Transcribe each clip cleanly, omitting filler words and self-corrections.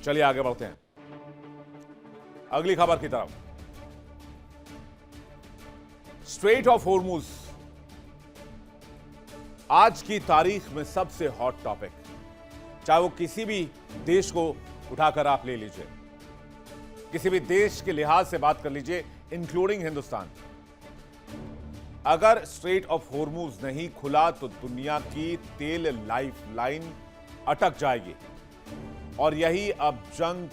चलिए आगे बढ़ते हैं अगली खबर की तरफ। स्ट्रेट ऑफ हॉर्मुज आज की तारीख में सबसे हॉट टॉपिक, चाहे वो किसी भी देश को उठाकर आप ले लीजिए, किसी भी देश के लिहाज से बात कर लीजिए, इंक्लूडिंग हिंदुस्तान। अगर स्ट्रेट ऑफ हॉर्मुज नहीं खुला तो दुनिया की तेल लाइफलाइन अटक जाएगी और यही अब जंग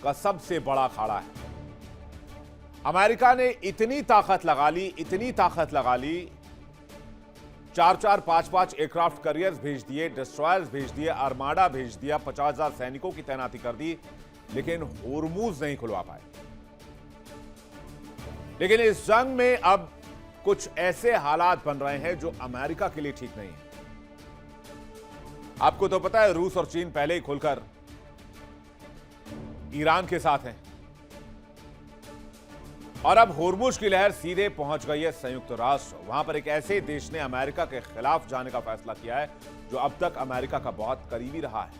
का सबसे बड़ा अखाड़ा है। अमेरिका ने इतनी ताकत लगा ली, 4-4, 5-5 एयरक्राफ्ट कैरियर्स भेज दिए, डिस्ट्रॉयर्स भेज दिए, आर्माडा भेज दिया, 50,000 सैनिकों की तैनाती कर दी, लेकिन हॉर्मुज नहीं खुलवा पाए। लेकिन इस जंग में अब कुछ ऐसे हालात बन रहे हैं जो अमेरिका के लिए ठीक नहीं है। आपको तो पता है रूस और चीन पहले ही खुलकर ईरान के साथ हैं और अब हॉर्मुज की लहर सीधे पहुंच गई है संयुक्त राष्ट्र। वहां पर एक ऐसे देश ने अमेरिका के खिलाफ जाने का फैसला किया है जो अब तक अमेरिका का बहुत करीबी रहा है।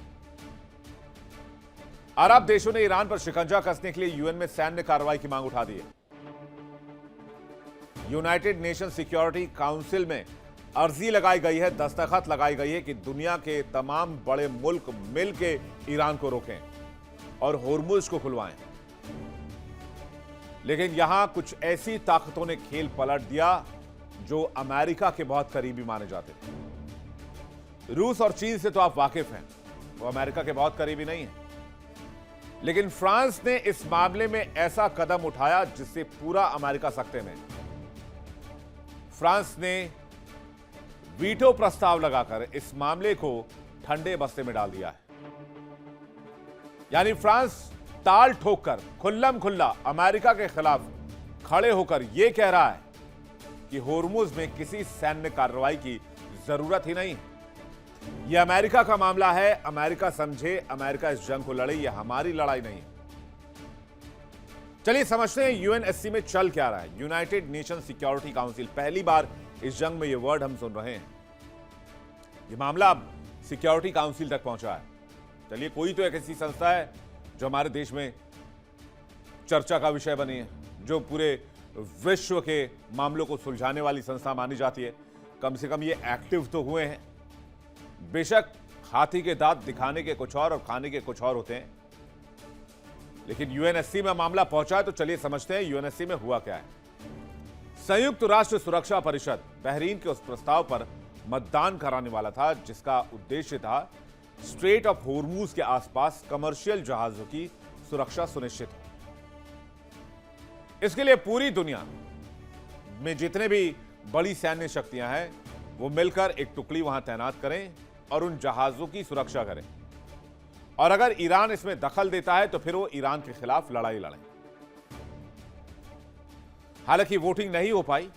अरब देशों ने ईरान पर शिकंजा कसने के लिए यूएन में सैन्य कार्रवाई की मांग उठा दी है। यूनाइटेड नेशन सिक्योरिटी काउंसिल में अर्जी लगाई गई है, दस्तखत लगाई गई है कि दुनिया के तमाम बड़े मुल्क मिलकर ईरान को रोकें और हॉर्मुज को खुलवाएं। लेकिन यहां कुछ ऐसी ताकतों ने खेल पलट दिया जो अमेरिका के बहुत करीबी माने जाते थे। रूस और चीन से तो आप वाकिफ हैं, वो अमेरिका के बहुत करीबी नहीं है, लेकिन फ्रांस ने इस मामले में ऐसा कदम उठाया जिससे पूरा अमेरिका सख्ते में। फ्रांस ने वीटो प्रस्ताव लगाकर इस मामले को ठंडे बस्ते में डाल दिया है। यानी फ्रांस ताल ठोककर खुल्लम खुल्ला अमेरिका के खिलाफ खड़े होकर यह कह रहा है कि हॉर्मुज में किसी सैन्य कार्रवाई की जरूरत ही नहीं है। यह अमेरिका का मामला है, अमेरिका समझे, अमेरिका इस जंग को लड़े, यह हमारी लड़ाई नहीं है। चलिए समझते हैं यूएनएससी में चल क्या रहा है। यूनाइटेड नेशन सिक्योरिटी काउंसिल, पहली बार इस जंग में यह वर्ड हम सुन रहे हैं। यह मामला अब सिक्योरिटी काउंसिल तक पहुंचा है। चलिए, कोई तो एक ऐसी संस्था है जो हमारे देश में चर्चा का विषय बनी है, जो पूरे विश्व के मामलों को सुलझाने वाली संस्था मानी जाती है। कम से कम ये एक्टिव तो हुए हैं। बेशक हाथी के दांत दिखाने के कुछ और खाने के कुछ और होते हैं, लेकिन यूएनएससी में मामला पहुंचा है तो चलिए समझते हैं यूएनएससी में हुआ क्या है। संयुक्त राष्ट्र सुरक्षा परिषद बहरीन के उस प्रस्ताव पर मतदान कराने वाला था जिसका उद्देश्य था स्ट्रेट ऑफ हॉर्मुज के आसपास कमर्शियल जहाजों की सुरक्षा सुनिश्चित हो। इसके लिए पूरी दुनिया में जितने भी बड़ी सैन्य शक्तियां हैं वो मिलकर एक टुकड़ी वहां तैनात करें और उन जहाजों की सुरक्षा करें, और अगर ईरान इसमें दखल देता है तो फिर वो ईरान के खिलाफ लड़ाई लड़े। हालांकि वोटिंग नहीं हो पाई,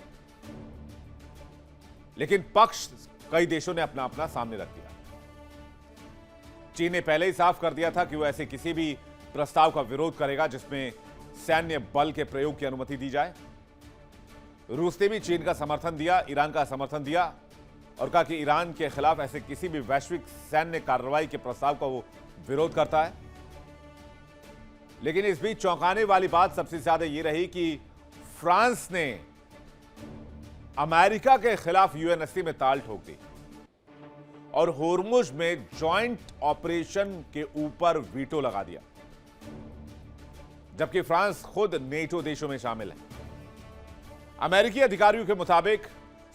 लेकिन पक्ष कई देशों ने अपना अपना सामने रख दिया। चीन ने पहले ही साफ कर दिया था कि वो ऐसे किसी भी प्रस्ताव का विरोध करेगा जिसमें सैन्य बल के प्रयोग की अनुमति दी जाए। रूस ने भी चीन का समर्थन दिया, ईरान का समर्थन दिया और कहा कि ईरान के खिलाफ ऐसे किसी भी वैश्विक सैन्य कार्रवाई के प्रस्ताव का वो विरोध करता है। लेकिन इस बीच चौंकाने वाली बात सबसे ज्यादा यह रही कि फ्रांस ने अमेरिका के खिलाफ यूएनएससी में ताल ठोक दी और हॉर्मुज में जॉइंट ऑपरेशन के ऊपर वीटो लगा दिया, जबकि फ्रांस खुद नेटो देशों में शामिल है। अमेरिकी अधिकारियों के मुताबिक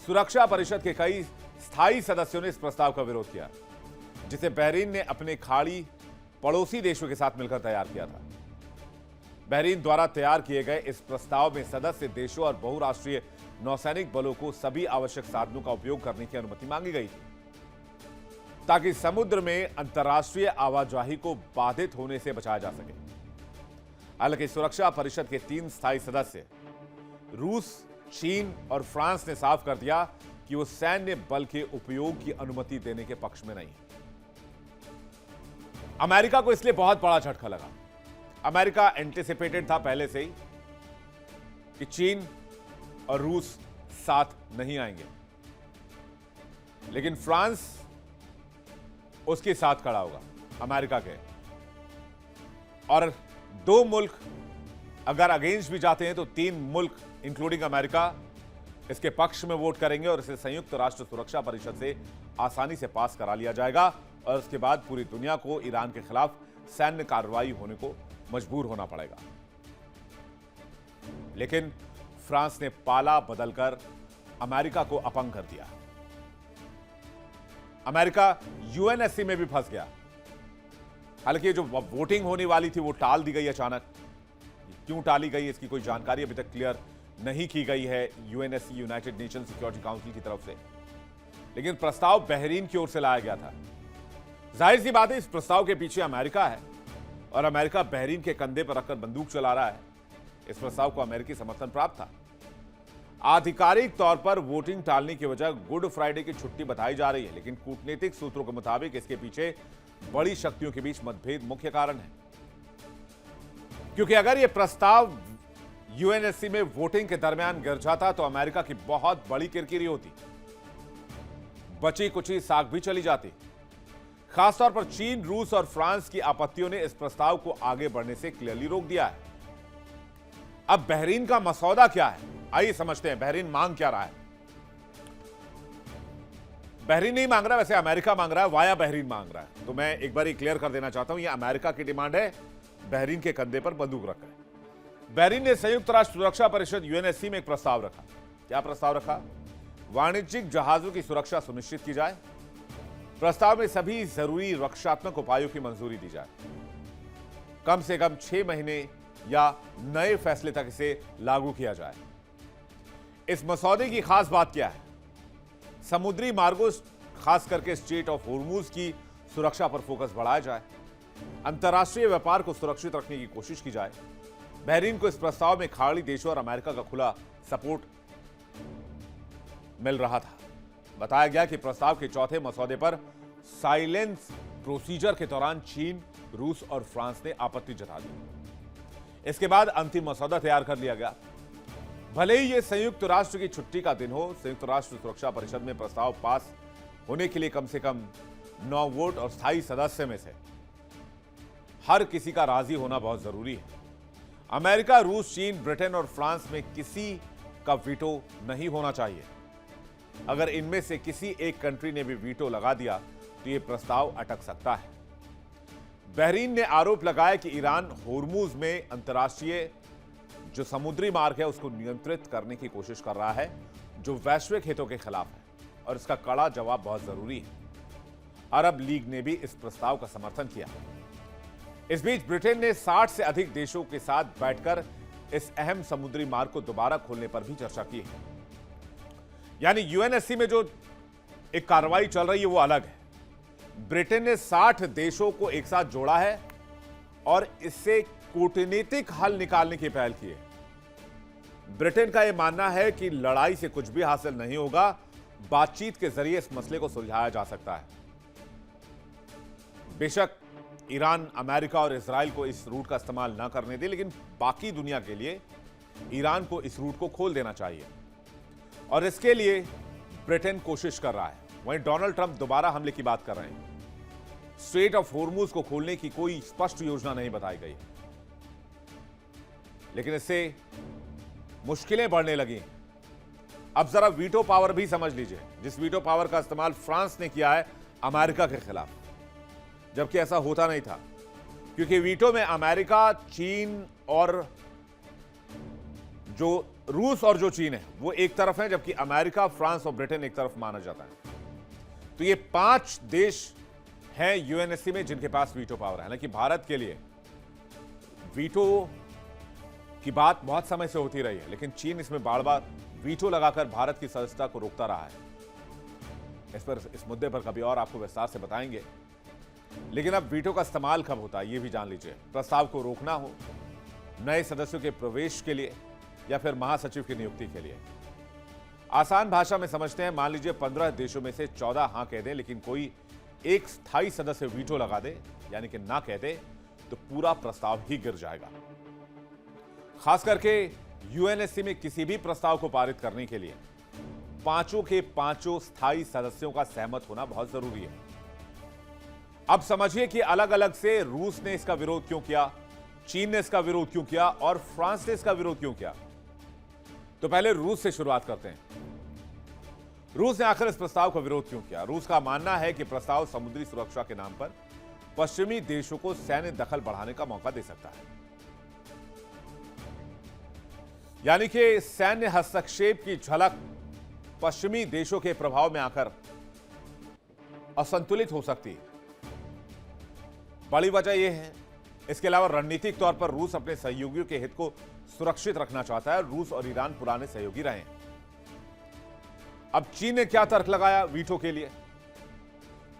सुरक्षा परिषद के कई स्थायी सदस्यों ने इस प्रस्ताव का विरोध किया, जिसे बहरीन ने अपने खाड़ी पड़ोसी देशों के साथ मिलकर तैयार किया था। बहरीन द्वारा तैयार किए गए इस प्रस्ताव में सदस्य देशों और बहुराष्ट्रीय नौसैनिक बलों को सभी आवश्यक साधनों का उपयोग करने की अनुमति मांगी गई थी, ताकि समुद्र में अंतर्राष्ट्रीय आवाजाही को बाधित होने से बचाया जा सके। हालांकि सुरक्षा परिषद के 3 स्थायी सदस्य रूस, चीन और फ्रांस ने साफ कर दिया कि वो सैन्य बल के उपयोग की अनुमति देने के पक्ष में नहीं है। अमेरिका को इसलिए बहुत बड़ा झटका लगा। अमेरिका एंटिसिपेटेड था पहले से ही कि चीन और रूस साथ नहीं आएंगे, लेकिन फ्रांस उसके साथ खड़ा होगा अमेरिका के। और 2 मुल्क अगर अगेंस्ट भी जाते हैं तो 3 मुल्क इंक्लूडिंग अमेरिका इसके पक्ष में वोट करेंगे और इसे संयुक्त राष्ट्र सुरक्षा परिषद से आसानी से पास करा लिया जाएगा और उसके बाद पूरी दुनिया को ईरान के खिलाफ सैन्य कार्रवाई होने को मजबूर होना पड़ेगा। लेकिन फ्रांस ने पाला बदलकर अमेरिका को अपंग कर दिया। अमेरिका यूएनएससी में भी फंस गया। हालांकि जो वोटिंग होने वाली थी वो टाल दी गई अचानक। क्यों टाली गई इसकी कोई जानकारी अभी तक क्लियर नहीं की गई है UNSC, United nation security council की तरफ से। लेकिन प्रस्ताव बहरीन की ओर से लाया गया था। जाहिर सी बात है इस प्रस्ताव के पीछे अमेरिका है और अमेरिका बहरीन के कंधे पर रखकर बंदूक चला रहा है। इस प्रस्ताव को अमेरिकी समर्थन प्राप्त था। आधिकारिक तौर पर वोटिंग टालने की वजह गुड फ्राइडे की छुट्टी बताई जा रही है, लेकिन कूटनीतिक सूत्रों के मुताबिक इसके पीछे बड़ी शक्तियों के बीच मतभेद मुख्य कारण है। क्योंकि अगर यह प्रस्ताव यूएनएससी में वोटिंग के दरमियान गिर जाता तो अमेरिका की बहुत बड़ी किरकिरी होती, बची कुची साख भी चली जाती। खासतौर पर चीन, रूस और फ्रांस की आपत्तियों ने इस प्रस्ताव को आगे बढ़ने से क्लियरली रोक दिया है। अब बहरीन का मसौदा क्या है, आइए समझते हैं बहरीन मांग क्या रहा है। बहरीन नहीं मांग रहा, वैसे अमेरिका मांग रहा है, वाया बहरीन मांग रहा है। तो मैं एक बार क्लियर कर देना चाहता हूं, यह अमेरिका की डिमांड है, बहरीन के कंधे पर बंदूक रखकर। बहरीन ने संयुक्त राष्ट्र सुरक्षा परिषद यूएनएससी में एक प्रस्ताव रखा। क्या प्रस्ताव रखा? वाणिज्यिक जहाजों की सुरक्षा सुनिश्चित की जाए। प्रस्ताव में सभी जरूरी रक्षात्मक उपायों की मंजूरी दी जाए। कम से कम 6 महीने या नए फैसले तक इसे लागू किया जाए। इस मसौदे की खास बात क्या है? समुद्री मार्गों, खास करके स्ट्रेट ऑफ होर्मुज की सुरक्षा पर फोकस बढ़ाया जाए। अंतर्राष्ट्रीय व्यापार को सुरक्षित रखने की कोशिश की जाए। बहरीन को इस प्रस्ताव में खाड़ी देशों और अमेरिका का खुला सपोर्ट मिल रहा था। बताया गया कि प्रस्ताव के चौथे मसौदे पर साइलेंस प्रोसीजर के दौरान चीन, रूस और फ्रांस ने आपत्ति जता दी। इसके बाद अंतिम मसौदा तैयार कर लिया गया। भले ही यह संयुक्त राष्ट्र की छुट्टी का दिन हो, संयुक्त राष्ट्र सुरक्षा परिषद में प्रस्ताव पास होने के लिए कम से कम 9 वोट और स्थायी सदस्य में से हर किसी का राजी होना बहुत जरूरी है। अमेरिका, रूस, चीन, ब्रिटेन और फ्रांस में किसी का वीटो नहीं होना चाहिए। अगर इनमें से किसी एक कंट्री ने भी वीटो लगा दिया तो यह प्रस्ताव अटक सकता है। बहरीन ने आरोप लगाया कि ईरान होर्मुज में अंतर्राष्ट्रीय जो समुद्री मार्ग है उसको नियंत्रित करने की कोशिश कर रहा है, जो वैश्विक हितों के खिलाफ है और इसका कड़ा जवाब बहुत जरूरी है। अरब लीग ने भी इस प्रस्ताव का समर्थन किया। इस बीच ब्रिटेन ने 60 से अधिक देशों के साथ बैठकर इस अहम समुद्री मार्ग को दोबारा खोलने पर भी चर्चा की है। यानी यूएनएससी में जो एक कार्रवाई चल रही है वो अलग है। ब्रिटेन ने 60 देशों को एक साथ जोड़ा है और इससे कूटनीतिक हल निकालने की पहल की है। ब्रिटेन का यह मानना है कि लड़ाई से कुछ भी हासिल नहीं होगा, बातचीत के जरिए इस मसले को सुलझाया जा सकता है। बेशक ईरान, अमेरिका और इजराइल को इस रूट का इस्तेमाल ना करने दे, लेकिन बाकी दुनिया के लिए ईरान को इस रूट को खोल देना चाहिए और इसके लिए ब्रिटेन कोशिश कर रहा है। वहीं डोनाल्ड ट्रंप दोबारा हमले की बात कर रहे हैं। स्ट्रेट ऑफ होर्मुज को खोलने की कोई स्पष्ट योजना नहीं बताई गई, लेकिन इससे मुश्किलें बढ़ने लगी। अब जरा वीटो पावर भी समझ लीजिए, जिस वीटो पावर का इस्तेमाल फ्रांस ने किया है अमेरिका के खिलाफ, जबकि ऐसा होता नहीं था, क्योंकि वीटो में अमेरिका, चीन और जो रूस और जो चीन है वो एक तरफ है, जबकि अमेरिका, फ्रांस और ब्रिटेन एक तरफ माना जाता है। तो ये 5 देश हैं यूएनएससी में जिनके पास वीटो पावर है। हालांकि भारत के लिए वीटो की बात बहुत समय से होती रही है, लेकिन चीन इसमें बार बार वीटो लगाकर भारत की सदस्यता को रोकता रहा है। इस मुद्दे पर कभी और आपको विस्तार से बताएंगे। लेकिन अब वीटो का इस्तेमाल कब होता है ये भी जान लीजिए। प्रस्ताव को रोकना हो, नए सदस्यों के प्रवेश के लिए या फिर महासचिव की नियुक्ति के लिए। आसान भाषा में समझते हैं, मान लीजिए 15 देशों में से 14 हां कह दें, लेकिन कोई एक स्थायी सदस्य वीटो लगा दे, यानी कि ना कह दे, तो पूरा प्रस्ताव ही गिर जाएगा। खास करके यूएनएससी में किसी भी प्रस्ताव को पारित करने के लिए 5 के 5 स्थायी सदस्यों का सहमत होना बहुत जरूरी है। अब समझिए कि अलग अलग से रूस ने इसका विरोध क्यों किया, चीन ने इसका विरोध क्यों किया और फ्रांस ने इसका विरोध क्यों किया? तो पहले रूस से शुरुआत करते हैं। रूस ने आखिर इस प्रस्ताव का विरोध क्यों किया? रूस का मानना है कि प्रस्ताव समुद्री सुरक्षा के नाम पर पश्चिमी देशों को सैन्य दखल बढ़ाने का मौका दे सकता है, यानी कि सैन्य हस्तक्षेप की झलक पश्चिमी देशों के प्रभाव में आकर असंतुलित हो सकती है। बड़ी वजह यह है। इसके अलावा रणनीतिक तौर पर रूस अपने सहयोगियों के हित को सुरक्षित रखना चाहता है। रूस और ईरान पुराने सहयोगी रहे हैं। अब चीन ने क्या तर्क लगाया वीटो के लिए?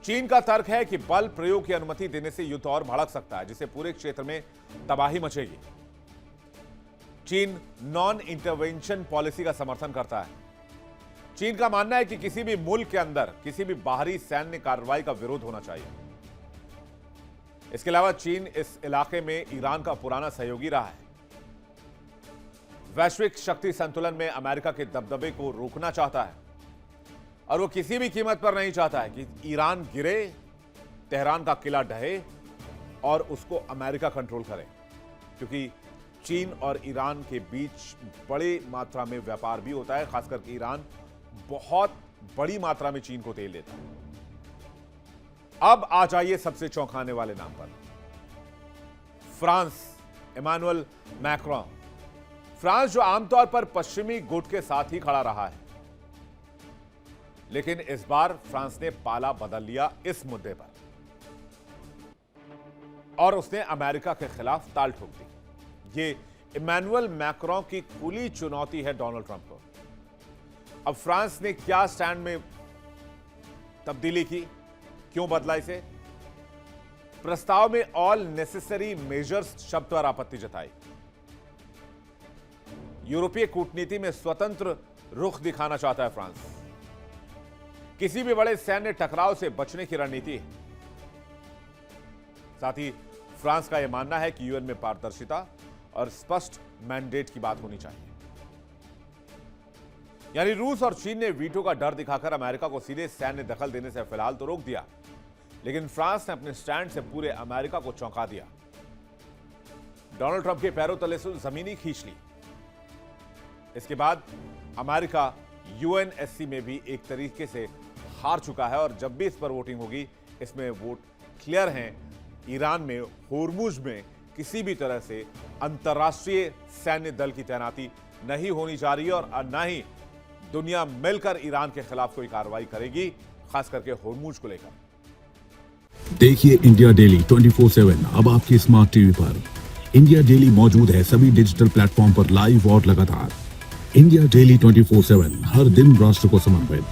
चीन का तर्क है कि बल प्रयोग की अनुमति देने से युद्ध और भड़क सकता है, जिससे पूरे क्षेत्र में तबाही मचेगी। चीन नॉन इंटरवेंशन पॉलिसी का समर्थन करता है। चीन का मानना है कि किसी भी मुल्क के अंदर किसी भी बाहरी सैन्य कार्रवाई का विरोध होना चाहिए। इसके अलावा चीन इस इलाके में ईरान का पुराना सहयोगी रहा है। वैश्विक शक्ति संतुलन में अमेरिका के दबदबे को रोकना चाहता है और वो किसी भी कीमत पर नहीं चाहता है कि ईरान गिरे, तेहरान का किला ढहे और उसको अमेरिका कंट्रोल करे, क्योंकि चीन और ईरान के बीच बड़ी मात्रा में व्यापार भी होता है। खासकर कि ईरान बहुत बड़ी मात्रा में चीन को तेल देता है। अब आ जाइए सबसे चौंकाने वाले नाम पर, फ्रांस, इमानुएल मैक्रों। फ्रांस जो आमतौर पर पश्चिमी गुट के साथ ही खड़ा रहा है, लेकिन इस बार फ्रांस ने पाला बदल लिया इस मुद्दे पर और उसने अमेरिका के खिलाफ ताल ठोक दी। ये इमानुएल मैक्रों की खुली चुनौती है डोनाल्ड ट्रंप को। अब फ्रांस ने क्या स्टैंड में तब्दीली की, क्यों बदला इसे? प्रस्ताव में ऑल नेसेसरी मेजर्स शब्द पर आपत्ति जताई। यूरोपीय कूटनीति में स्वतंत्र रुख दिखाना चाहता है फ्रांस। किसी भी बड़े सैन्य टकराव से बचने की रणनीति है। साथ ही फ्रांस का यह मानना है कि यूएन में पारदर्शिता और स्पष्ट मैंडेट की बात होनी चाहिए। यानी रूस और चीन ने वीटो का डर दिखाकर अमेरिका को सीधे सैन्य दखल देने से फिलहाल तो रोक दिया, लेकिन फ्रांस ने अपने स्टैंड से पूरे अमेरिका को चौंका दिया। डोनाल्ड ट्रंप के पैरों तले से जमीन ही खींच ली। इसके बाद अमेरिका यूएनएससी में भी एक तरीके से हार चुका है और जब भी इस पर वोटिंग होगी, इसमें वोट क्लियर हैं। ईरान में होर्मुज में किसी भी तरह से अंतर्राष्ट्रीय सैन्य दल की तैनाती नहीं होनी जा रही है और न ही दुनिया मिलकर ईरान के खिलाफ कोई कार्रवाई करेगी, खास करके होर्मुज को लेकर। देखिए इंडिया डेली 24/7 अब आपकी स्मार्ट टीवी पर। इंडिया डेली मौजूद है सभी डिजिटल प्लेटफॉर्म पर लाइव और लगातार। इंडिया डेली 24/7 हर दिन राष्ट्र को समर्पित।